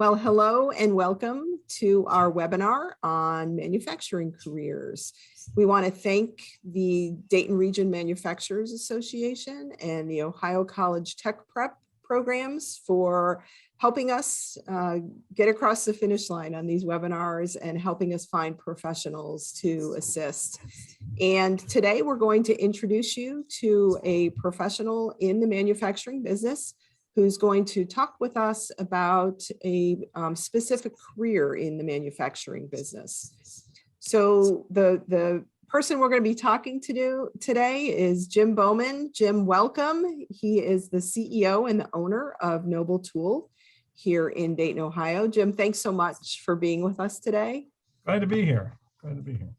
Well, hello and welcome to our webinar on manufacturing careers. We want to thank the Dayton Region Manufacturers Association and the Ohio College Tech Prep programs for helping us get across the finish line on these webinars and helping us find professionals to assist. And today we're going to introduce you to a professional in the manufacturing business who's going to talk with us about a specific career in the manufacturing business. So the person we're going to be talking to today is Jim Bowman. Jim, welcome. He is the CEO and the owner of Noble Tool here in Dayton, Ohio. Jim, thanks so much for being with us today. Glad to be here. Glad to be here.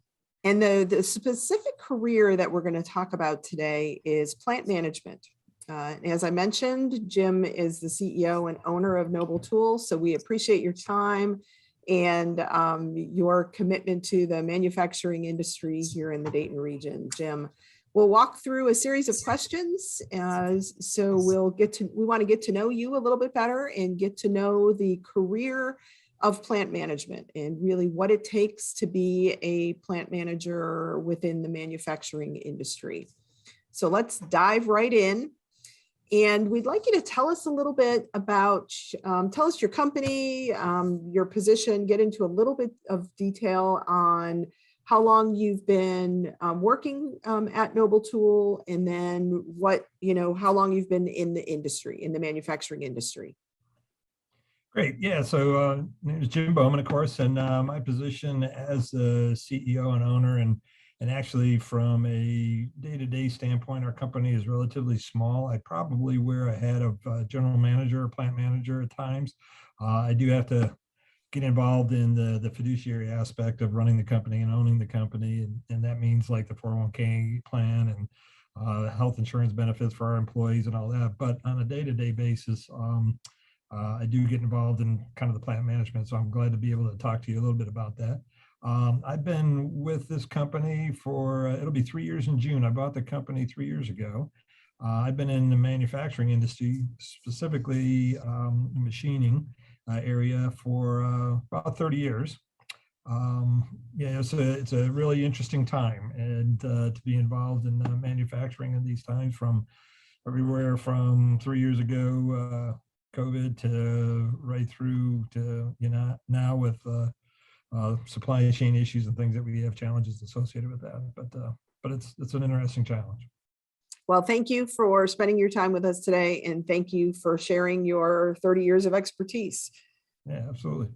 And the specific career that we're going to talk about today is plant management. As I mentioned, Jim is the CEO and owner of Noble Tool, so we appreciate your time and your commitment to the manufacturing industry here in the Dayton region. Jim, we'll walk through a series of questions, so we want to get to know you a little bit better and get to know the career of plant management and really what it takes to be a plant manager within the manufacturing industry. So let's dive right in. And we'd like you to tell us a little bit about, tell us your company, your position, get into a little bit of detail on how long you've been working at Noble Tool, and then how long you've been in the industry, in the manufacturing industry. Great. Yeah. So my name is Jim Bowman, of course, and my position as the CEO and owner, and actually from a day-to-day standpoint, our company is relatively small. I probably wear a hat of general manager or plant manager at times. I do have to get involved in the fiduciary aspect of running the company and owning the company. And that means like the 401k plan and health insurance benefits for our employees and all that. But on a day-to-day basis, I do get involved in kind of the plant management. So I'm glad to be able to talk to you a little bit about that. I've been with this company for, it'll be 3 years in June. I bought the company 3 years ago. I've been in the manufacturing industry, specifically machining area for about 30 years. Yeah, it's a really interesting time, and to be involved in manufacturing in these times, from everywhere from 3 years ago, COVID, to right through to now with supply chain issues and things that we have challenges associated with that. But it's an interesting challenge. Well, thank you for spending your time with us today, and thank you for sharing your 30 years of expertise. Yeah, absolutely.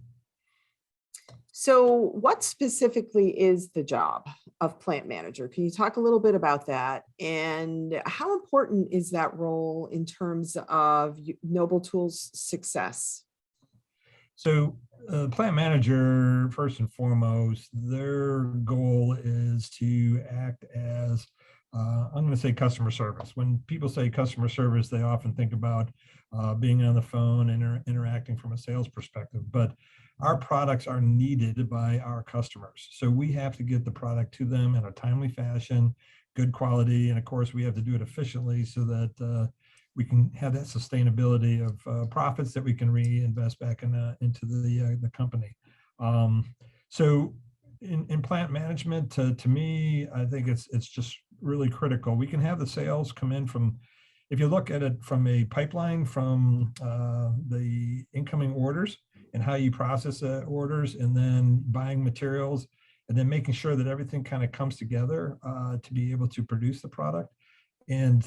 So what specifically is the job of plant manager? Can you talk a little bit about that? And how important is that role in terms of Noble Tool's success? So plant manager, first and foremost, their goal is to act as, I'm going to say customer service. When people say customer service, they often think about being on the phone and interacting from a sales perspective. But our products are needed by our customers. So we have to get the product to them in a timely fashion, good quality. And of course, we have to do it efficiently so that we can have that sustainability of profits that we can reinvest back into the company. So in plant management, to me, I think it's just really critical. We can have the sales come in from, if you look at it from a pipeline, from the incoming orders and how you process orders, and then buying materials, and then making sure that everything kind of comes together to be able to produce the product. And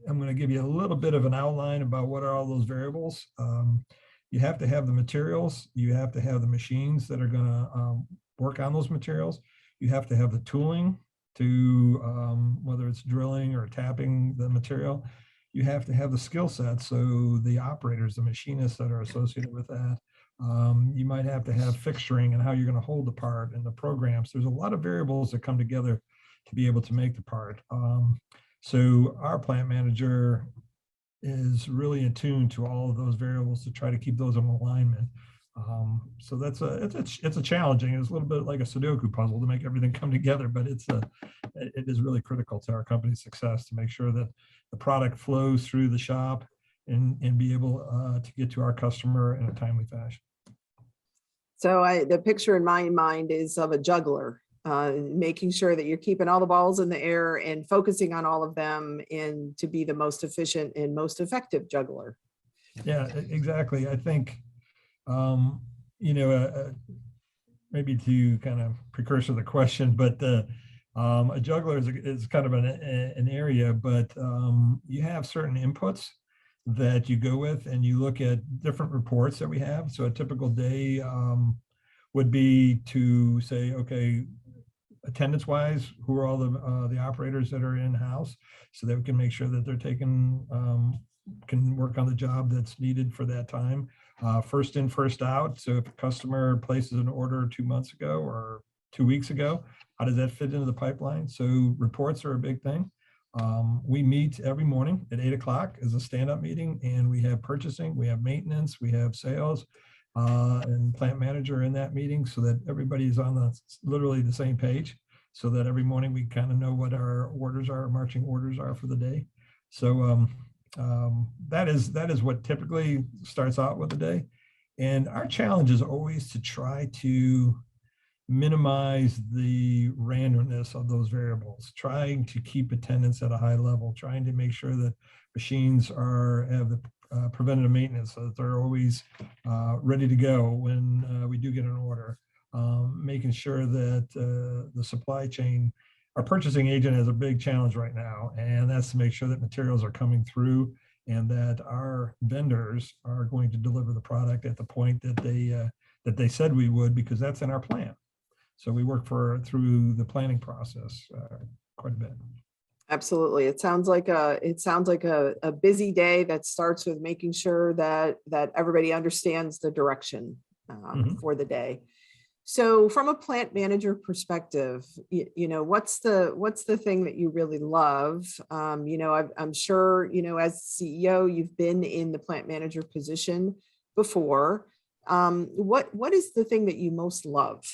I'm going to give you a little bit of an outline about what are all those variables. You have to have the materials. You have to have the machines that are going to work on those materials. You have to have the tooling to, whether it's drilling or tapping the material. You have to have the skill set. So the operators, the machinists that are associated with that. You might have to have fixturing and how you're going to hold the part, and the programs. There's a lot of variables that come together to be able to make the part. So our plant manager is really attuned to all of those variables to try to keep those in alignment. So that's it's a challenging. It's a little bit like a Sudoku puzzle to make everything come together, but it is really critical to our company's success to make sure that the product flows through the shop and be able to get to our customer in a timely fashion. So the picture in my mind is of a juggler, making sure that you're keeping all the balls in the air and focusing on all of them and to be the most efficient and most effective juggler. Yeah, exactly. I think, you know, maybe to kind of precursor the question, but a juggler is kind of an area, but you have certain inputs that you go with, and you look at different reports that we have. So a typical day would be to say, okay, attendance wise, who are all the operators that are in house, so that we can make sure that they're taking can work on the job that's needed for that time. First in, first out. So if a customer places an order 2 months ago or 2 weeks ago, how does that fit into the pipeline? So reports are a big thing. We meet every morning at 8 o'clock as a stand-up meeting, and we have purchasing, we have maintenance, we have sales, and plant manager in that meeting, so that everybody's on literally the same page, so that every morning we kind of know what our orders are, marching orders are for the day. So that is what typically starts out with the day. And our challenge is always to try to minimize the randomness of those variables, trying to keep attendance at a high level, trying to make sure that machines have the preventative maintenance, so that they're always ready to go when we do get an order, making sure that the supply chain, our purchasing agent has a big challenge right now, and that's to make sure that materials are coming through and that our vendors are going to deliver the product at the point that they said we would, because that's in our plan. So we work through the planning process quite a bit. Absolutely. It sounds like a busy day that starts with making sure that everybody understands the direction for the day. So from a plant manager perspective, you know, what's the thing that you really love? You know, I'm sure, you know, as CEO, you've been in the plant manager position before. What is the thing that you most love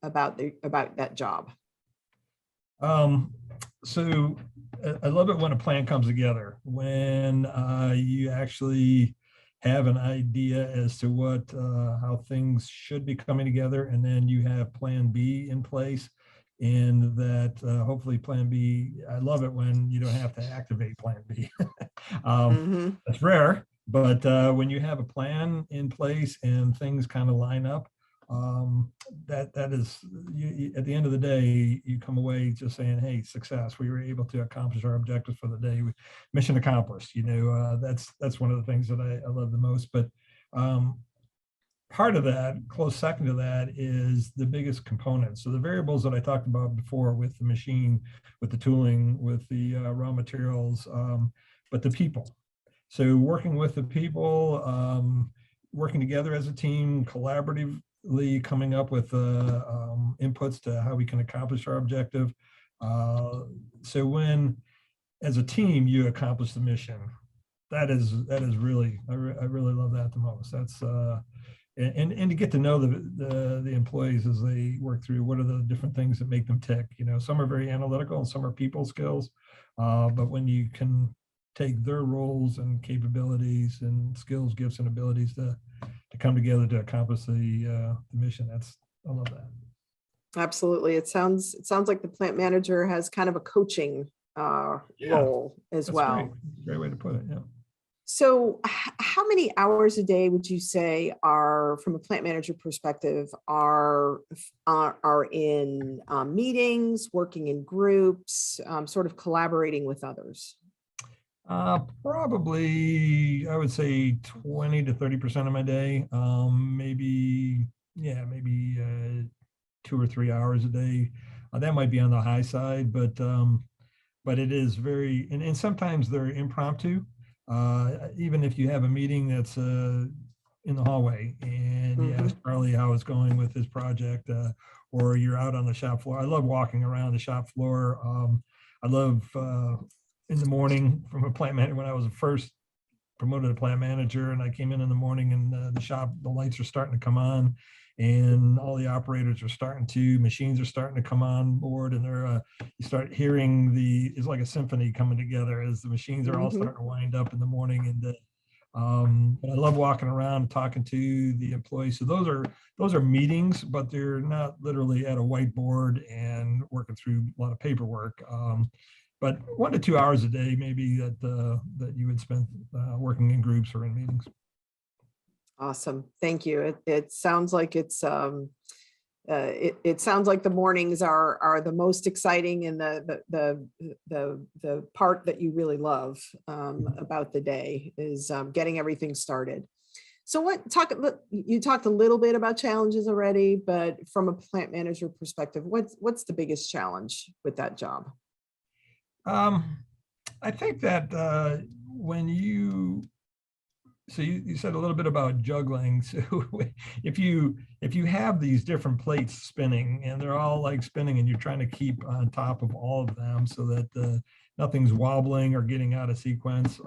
about that job? So I love it when a plan comes together, when you actually have an idea as to how things should be coming together, and then you have plan B in place, and that hopefully plan B, I love it when you don't have to activate plan B. That's rare, but when you have a plan in place and things kind of line up, that is, at the end of the day, you come away just saying, hey, success, we were able to accomplish our objectives for the day, mission accomplished. You know, that's one of the things that I love the most. But part of that, close second to that, is the biggest component. So the variables that I talked about before, with the machine, with the tooling, with the raw materials, but the people. So working with the people, working together as a team, collaboratively coming up with inputs to how we can accomplish our objective. So when, as a team, you accomplish the mission, that is really, I really love that the most. That's and to get to know the employees as they work through what are the different things that make them tick. You know, some are very analytical and some are people skills, but when you can take their roles and capabilities and skills, gifts, and abilities to come together to accomplish the mission, I love that. Absolutely. It sounds like the plant manager has kind of a coaching role as well. Great way to put it. Yeah. So how many hours a day would you say are, from a plant manager perspective, are in meetings, working in groups, sort of collaborating with others? Probably, I would say 20 to 30% of my day. Maybe 2 or 3 hours a day. That might be on the high side, but it is very, and sometimes they're impromptu. Even if you have a meeting that's in the hallway and you ask Charlie how it's going with his project, or you're out on the shop floor. I love walking around the shop floor. I love in the morning, from a plant manager, when I was first promoted to plant manager, and I came in the morning, and the shop, the lights are starting to come on, and all the operators are machines are starting to come on board, and you start hearing it's like a symphony coming together as the machines are all starting to wind up in the morning. And But I love walking around and talking to the employees. So those are meetings, but they're not literally at a whiteboard and working through a lot of paperwork. But 1 to 2 hours a day, maybe that you would spend working in groups or in meetings. Awesome. Thank you. It sounds like it sounds like the mornings are the most exciting and the part that you really love about the day is getting everything started. So you talked a little bit about challenges already, but from a plant manager perspective, what's the biggest challenge with that job? I think that when you said a little bit about juggling. So if you have these different plates spinning and they're all like spinning and you're trying to keep on top of all of them so that nothing's wobbling or getting out of sequence,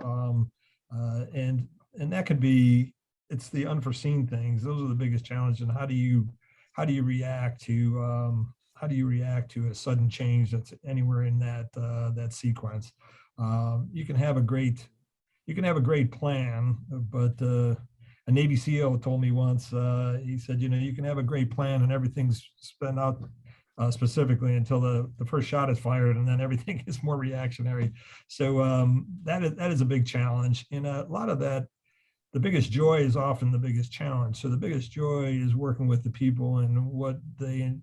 and that could be, it's the unforeseen things. Those are the biggest challenges. And how do you react to a sudden change that's anywhere in that sequence? You can have a great plan, but a Navy SEAL told me once, he said, you can have a great plan and everything's spent out specifically until the first shot is fired, and then everything is more reactionary. So that is a big challenge. And a lot of that, the biggest joy is often the biggest challenge. So the biggest joy is working with the people and what they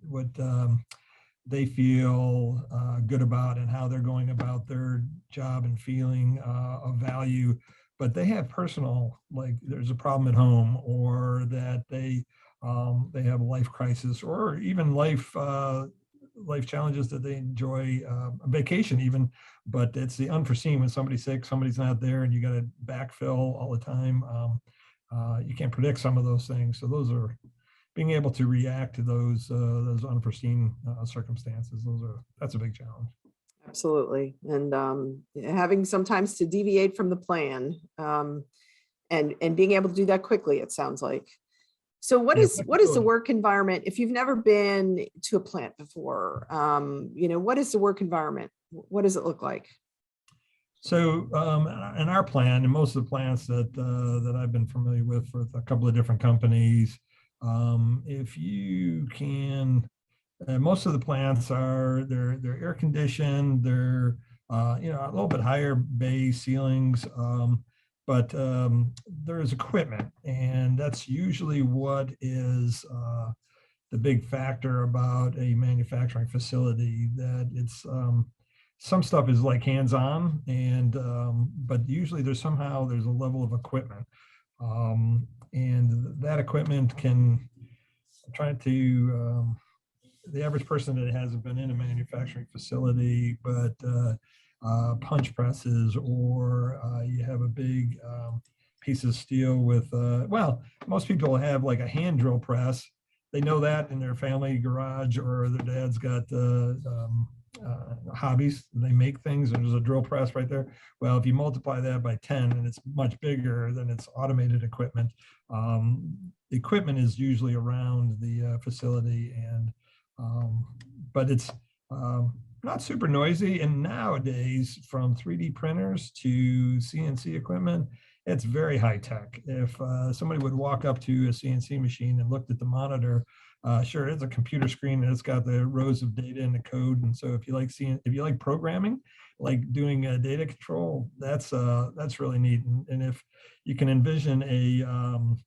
feel good about and how they're going about their job and feeling of value. But they have personal, like there's a problem at home, or that they have a life crisis, or even life challenges that they enjoy, a vacation even. But it's the unforeseen when somebody's sick, somebody's not there, and you got to backfill all the time. You can't predict some of those things. So those are being able to react to those unforeseen circumstances. That's a big challenge. Absolutely. And having sometimes to deviate from the plan and being able to do that quickly, it sounds like. So what is the work environment? If you've never been to a plant before, what is the work environment? What does it look like? So in our plant, and most of the plants that I've been familiar with a couple of different companies, if you can, most of the plants they're air conditioned, they're a little bit higher bay ceilings, but there's equipment, and that's usually what is the big factor about a manufacturing facility, that it's some stuff is like hands-on, and but usually there's a level of equipment, and that equipment can try to the average person that hasn't been in a manufacturing facility, but punch presses, or you have a big piece of steel with, most people have like a hand drill press. They know that in their family garage, or their dad's got hobbies. They make things, and there's a drill press right there. Well, if you multiply that by 10, and it's much bigger, then it's automated equipment. The equipment is usually around the facility, and but it's not super noisy. And nowadays, from 3D printers to CNC equipment, it's very high tech. If somebody would walk up to a CNC machine and looked at the monitor, sure, it's a computer screen and it's got the rows of data and the code. And so if you like programming, like doing data control, that's really neat. And if you can envision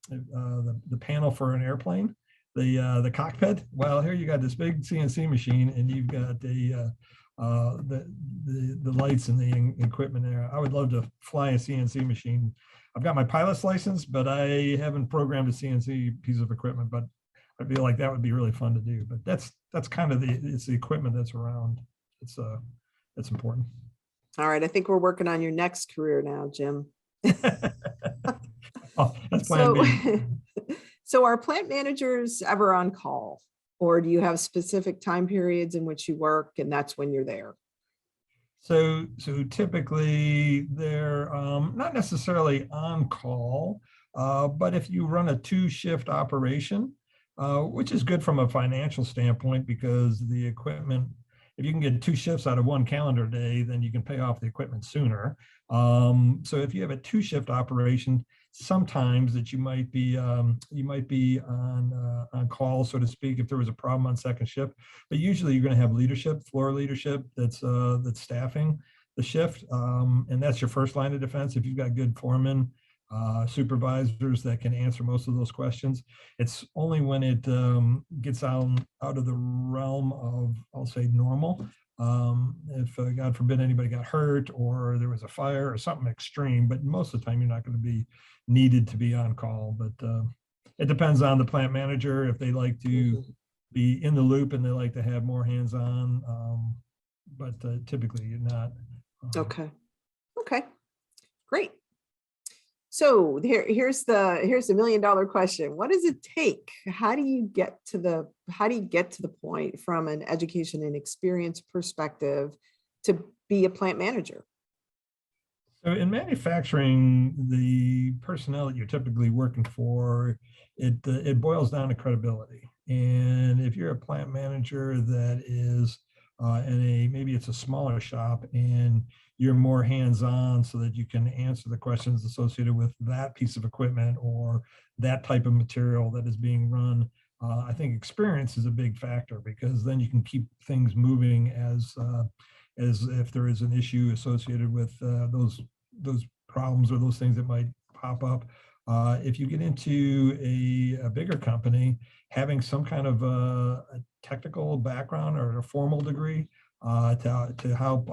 the panel for an airplane, the cockpit, well, here you got this big CNC machine, and you've got the lights and the equipment there. I would love to fly a CNC machine. I've got my pilot's license, but I haven't programmed a CNC piece of equipment, but I feel like that would be really fun to do. But that's kind of it's the equipment that's around. It's important. All right. I think we're working on your next career now, Jim. Oh, that's plan B. So are plant managers ever on call, or do you have specific time periods in which you work and that's when you're there? So typically they're not necessarily on call, but if you run a 2-shift operation, which is good from a financial standpoint, because the equipment, if you can get 2 shifts out of 1 calendar day, then you can pay off the equipment sooner. So if you have a 2-shift operation, sometimes that you might be on call, so to speak, if there was a problem on second shift. But usually you're going to have leadership, floor leadership that's staffing the shift, and that's your first line of defense. If you've got good foremen, supervisors that can answer most of those questions. It's only when it gets out of the realm of, I'll say, normal. If God forbid anybody got hurt or there was a fire or something extreme, but most of the time you're not going to be needed to be on call. But it depends on the plant manager if they like to be in the loop and they like to have more hands-on. But typically you're not. Okay. Okay. Great. So here's the $1 million question. What does it take? How do you get to the point from an education and experience perspective to be a plant manager? So in manufacturing, the personnel that you're typically working for, it boils down to credibility. And if you're a plant manager that is maybe it's a smaller shop and you're more hands-on so that you can answer the questions associated with that piece of equipment or that type of material that is being run, I think experience is a big factor, because then you can keep things moving as if there is an issue associated with those problems or those things that might pop up. If you get into a bigger company, having some kind of a technical background or a formal degree to help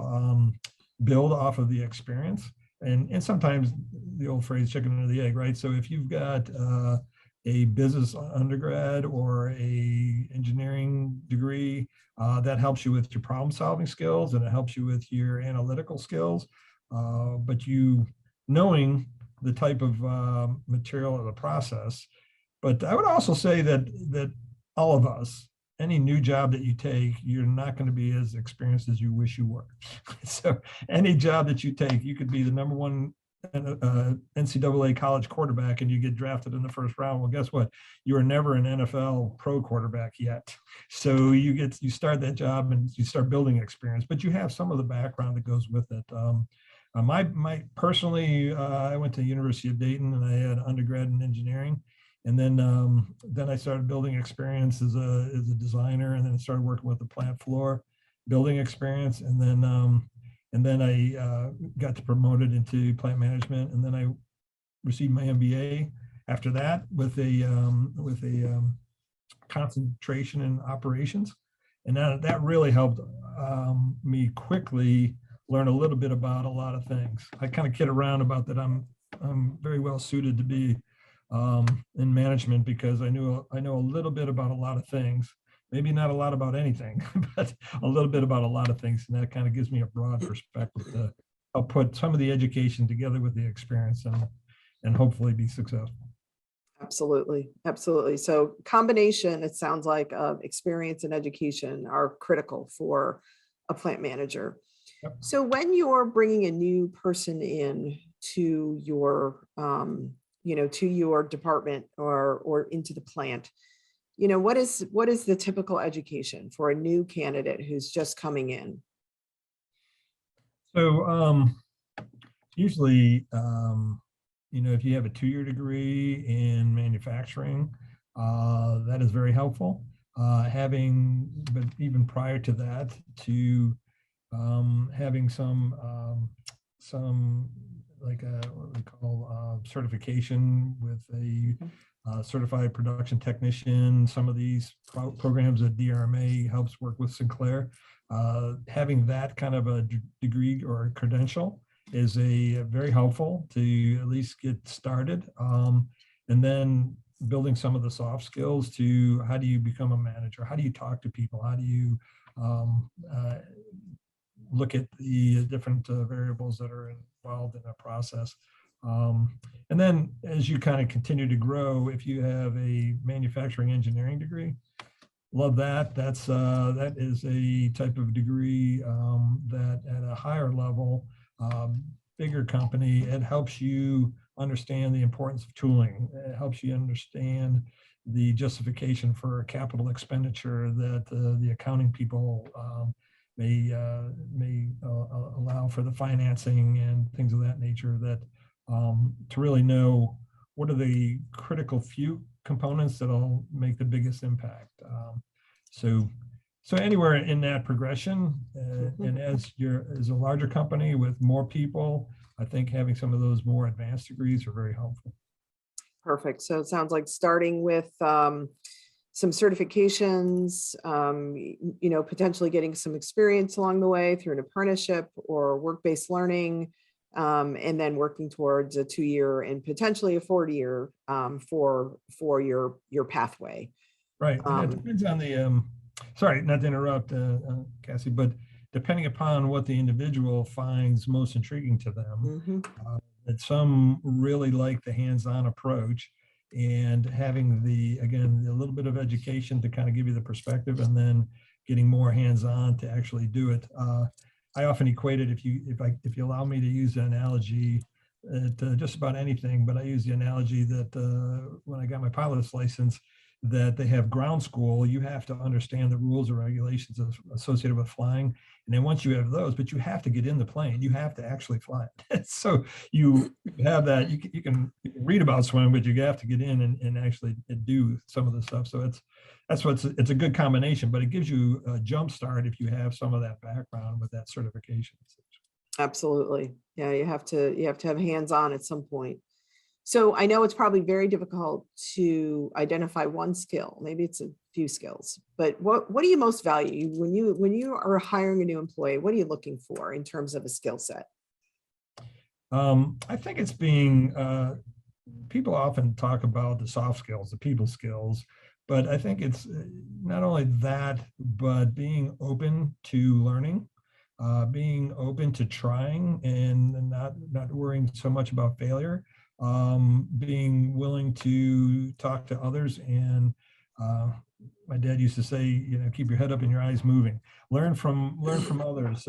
build off of the experience. And sometimes the old phrase chicken or the egg, right? So if you've got a business undergrad or a engineering degree, that helps you with your problem solving skills and it helps you with your analytical skills. But you knowing the type of material or the process. But I would also say that all of us, any new job that you take, you're not going to be as experienced as you wish you were. So any job that you take, you could be the number one NCAA college quarterback and you get drafted in the first round. Well, guess what? You are never an NFL pro quarterback yet. So you start that job and you start building experience, but you have some of the background that goes with it. My personally, I went to the University of Dayton and I had undergrad in engineering. And then I started building experience as a designer, and then I started working with the plant floor, building experience, and then I got promoted into plant management, and then I received my MBA after that with a concentration in operations, and that really helped me quickly learn a little bit about a lot of things. I kind of kid around about that. I'm very well suited to be in management because I know a little bit about a lot of things, maybe not a lot about anything, but a little bit about a lot of things. And that kind of gives me a broad perspective to help put some of the education together with the experience and hopefully be successful. Absolutely. Absolutely. So combination, it sounds like, of experience and education are critical for a plant manager. Yep. So when you're bringing a new person in to your to your department or into the plant, what is the typical education for a new candidate who's just coming in? So usually, if you have a 2-year degree in manufacturing, that is very helpful. But even prior to that, to having some like what we call certification with a certified production technician. Some of these programs that DRMA helps work with Sinclair. Having that kind of a degree or a credential is very helpful to at least get started. And then building some of the soft skills to how do you become a manager? How do you talk to people? How do you look at the different variables that are involved in a process. And then as you kind of continue to grow, if you have a manufacturing engineering degree, love that. That is a type of degree that at a higher level, bigger company, it helps you understand the importance of tooling. It helps you understand the justification for capital expenditure that the accounting people may allow for the financing and things of that nature, that to really know what are the critical few components that'll make the biggest impact. So so anywhere in that progression, and as a larger company with more people, I think having some of those more advanced degrees are very helpful. Perfect. So it sounds like starting with some certifications, potentially getting some experience along the way through an apprenticeship or work-based learning, and then working towards a 2-year and potentially a 4-year for your pathway. Right. And it depends on the, sorry, not to interrupt, Cassie, but depending upon what the individual finds most intriguing to them, Mhm. that some really like the hands-on approach, and having again, a little bit of education to kind of give you the perspective, and then getting more hands-on to actually do it. I often equate it, if you allow me to use an analogy, at just about anything, but I use the analogy that when I got my pilot's license, that they have ground school. You have to understand the rules and regulations associated with flying. And then once you have those, but you have to get in the plane, you have to actually fly it. So you have that, you can read about swimming, but you have to get in and actually do some of the stuff. So it's a good combination, but it gives you a jump start if you have some of that background with that certification. Absolutely. Yeah, you have to have hands-on at some point. So I know it's probably very difficult to identify one skill. Maybe it's a few skills, but what do you most value when you are hiring a new employee? What are you looking for in terms of a skill set? I think it's being, people often talk about the soft skills, the people skills, but I think it's not only that, but being open to learning, being open to trying, and not worrying so much about failure, being willing to talk to others. And my dad used to say, keep your head up and your eyes moving. Learn from others.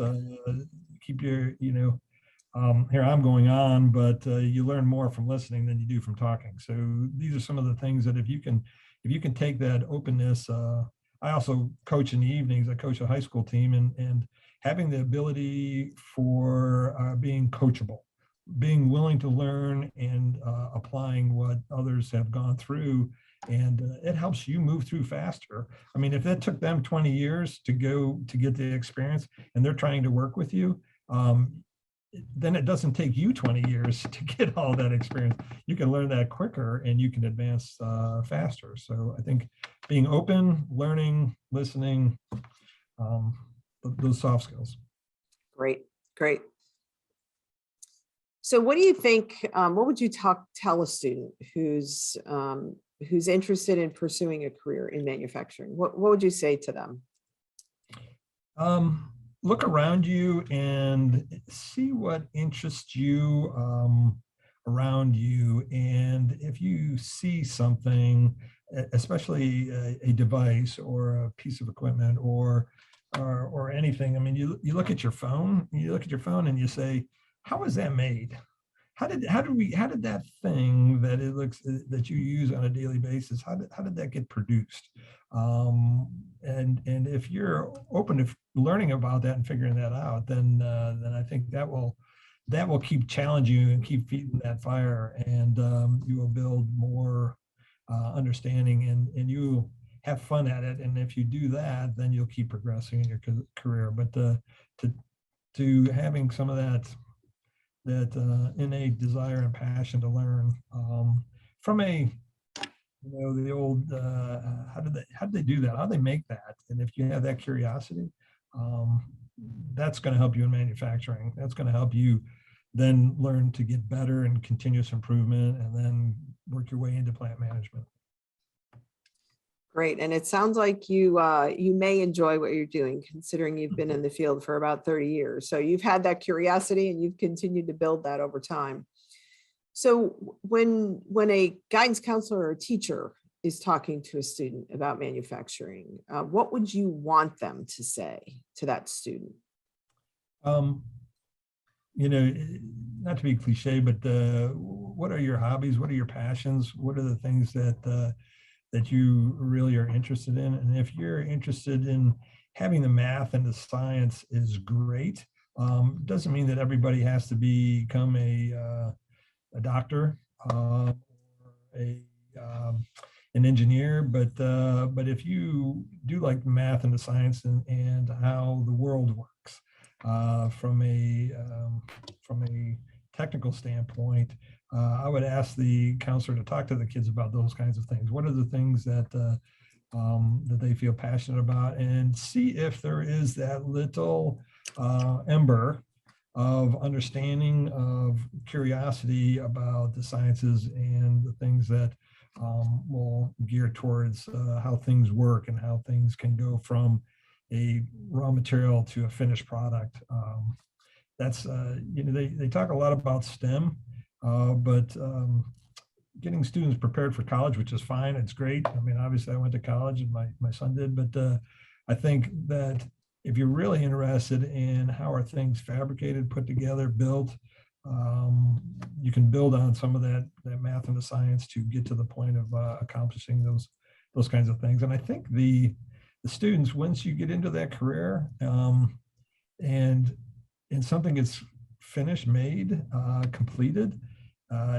Keep your, here I'm going on, but you learn more from listening than you do from talking. So these are some of the things that if you can take that openness. I also coach in the evenings. I coach a high school team, and having the ability for being coachable, being willing to learn, and applying what others have gone through, and it helps you move through faster. I mean, if it took them 20 years to get the experience, and they're trying to work with you, then it doesn't take you 20 years to get all that experience. You can learn that quicker, and you can advance faster. So I think being open, learning, listening, those soft skills. Great. So what do you think, what would you tell a student who's interested in pursuing a career in manufacturing? What would you say to them? Look around you and see what interests you around you. And if you see something, especially a device or a piece of equipment or anything, I mean, you look at your phone, and you say, how is that made? How did that thing that you use on a daily basis, how did that get produced? And if you're open to learning about that and figuring that out, then I think that will keep challenging you and keep feeding that fire, and you will build more understanding, and you have fun at it. And if you do that, then you'll keep progressing in your career. But to having some of that innate desire and passion to learn, from the old, how did they do that? How do they make that? And if you have that curiosity, that's going to help you in manufacturing. That's going to help you then learn to get better and continuous improvement, and then work your way into plant management. Great. And it sounds like you may enjoy what you're doing, considering you've been in the field for about 30 years. So you've had that curiosity, and you've continued to build that over time. So when a guidance counselor or a teacher is talking to a student about manufacturing, what would you want them to say to that student? Not to be cliche, but what are your hobbies? What are your passions? What are the things that you really are interested in? And if you're interested in having the math and the science, is great. Doesn't mean that everybody has to become a doctor, an engineer, but if you do like math and the science and how the world works from a technical standpoint, I would ask the counselor to talk to the kids about those kinds of things. What are the things that that they feel passionate about, and see if there is that little ember of understanding, of curiosity about the sciences and the things that will gear towards how things work and how things can go from a raw material to a finished product. That's, they talk a lot about STEM, but getting students prepared for college, which is fine. It's great. I mean, obviously I went to college and my son did, but I think that if you're really interested in how are things fabricated, put together, built, you can build on some of that math and the science to get to the point of accomplishing those kinds of things. And I think the students, once you get into that career, and something gets finished, made, completed,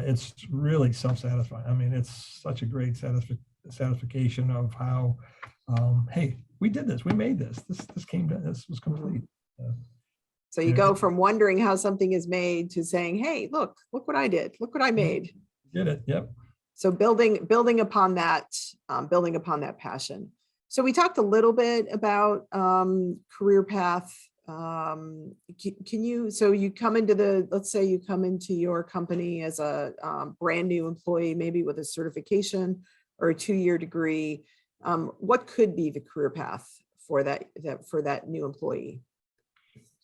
it's really self-satisfying. I mean, it's such a great satisfaction of how, hey, we did this, we made this came done, this was complete. So you go from wondering how something is made to saying, hey, look what I did, look what I made. Did it, yep. So building upon that passion. So we talked a little bit about career path. Can you, so you come into let's say you come into your company as a brand new employee, maybe with a certification or a 2-year degree. What could be the career path for that new employee?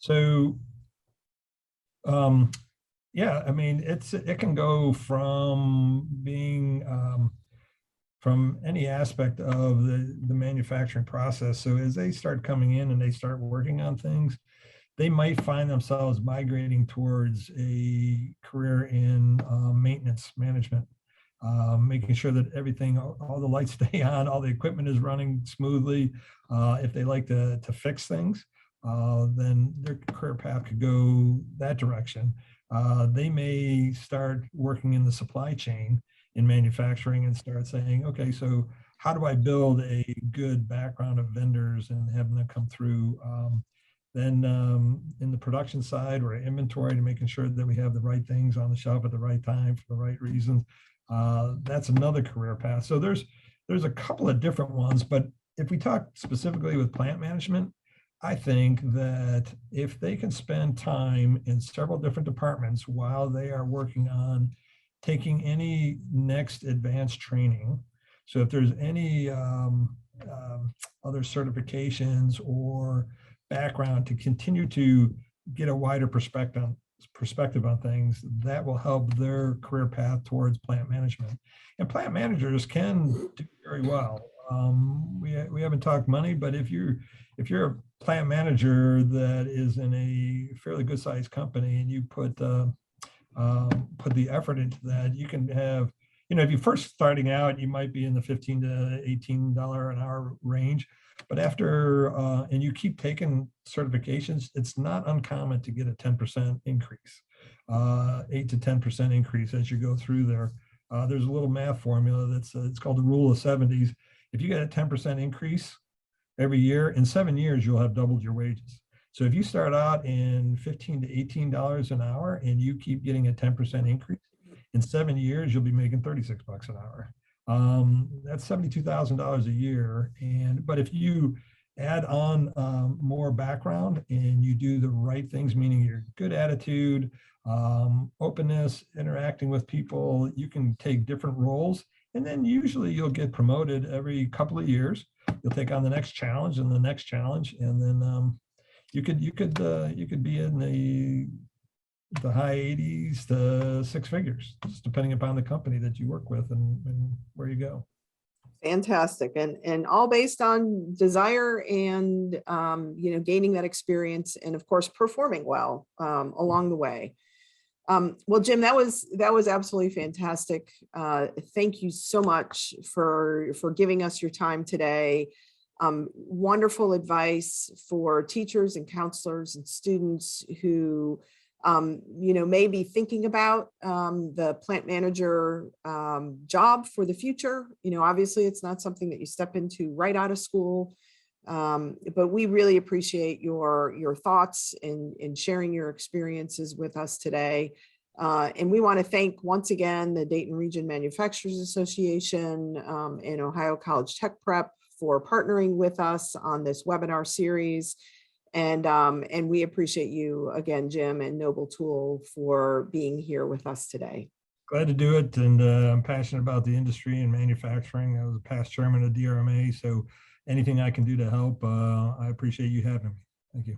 So, yeah, I mean, it can go from being from any aspect of the manufacturing process. So as they start coming in and they start working on things, they might find themselves migrating towards a career in maintenance management, making sure that everything, all the lights stay on, all the equipment is running smoothly. If they like to fix things, then their career path could go that direction. They may start working in the supply chain in manufacturing and start saying, okay, so how do I build a good background of vendors and have them come through? Then in the production side or inventory, to making sure that we have the right things on the shelf at the right time for the right reasons. That's another career path. So there's a couple of different ones, but if we talk specifically with plant management, I think that if they can spend time in several different departments while they are working on taking any next advanced training. So if there's any other certifications or background to continue to get a wider perspective on things, that will help their career path towards plant management. And plant managers can do very well. We haven't talked money, but if you're a plant manager that is in a fairly good sized company and you put the effort into that, you can have, if you're first starting out, you might be in the $15 to $18 an hour range. But after, and you keep taking certifications, it's not uncommon to get a 10% increase, 8 to 10% increase as you go through there. There's a little math formula it's called the rule of 70s. If you get a 10% increase every year, in 7 years, you'll have doubled your wages. So if you start out in $15 to $18 an hour and you keep getting a 10% increase, in 7 years, you'll be making $36 an hour. That's $72,000 a year. But if you add on more background and you do the right things, meaning your good attitude, openness, interacting with people, you can take different roles. And then usually you'll get promoted every couple of years. You'll take on the next challenge and the next challenge. And then you could be in the high 80s to 6 figures, just depending upon the company that you work with and where you go. Fantastic. And all based on desire and, gaining that experience and of course, performing well along the way. Well, Jim, that was absolutely fantastic. Thank you so much for giving us your time today. Wonderful advice for teachers and counselors and students who maybe thinking about the plant manager job for the future. Obviously it's not something that you step into right out of school, but we really appreciate your thoughts and sharing your experiences with us today. And we want to thank once again the Dayton Region Manufacturers Association and Ohio College Tech Prep for partnering with us on this webinar series. And we appreciate you again, Jim and Noble Tool, for being here with us today. Glad to do it. And I'm passionate about the industry and manufacturing. I was a past chairman of DRMA, so anything I can do to help, I appreciate you having me. Thank you.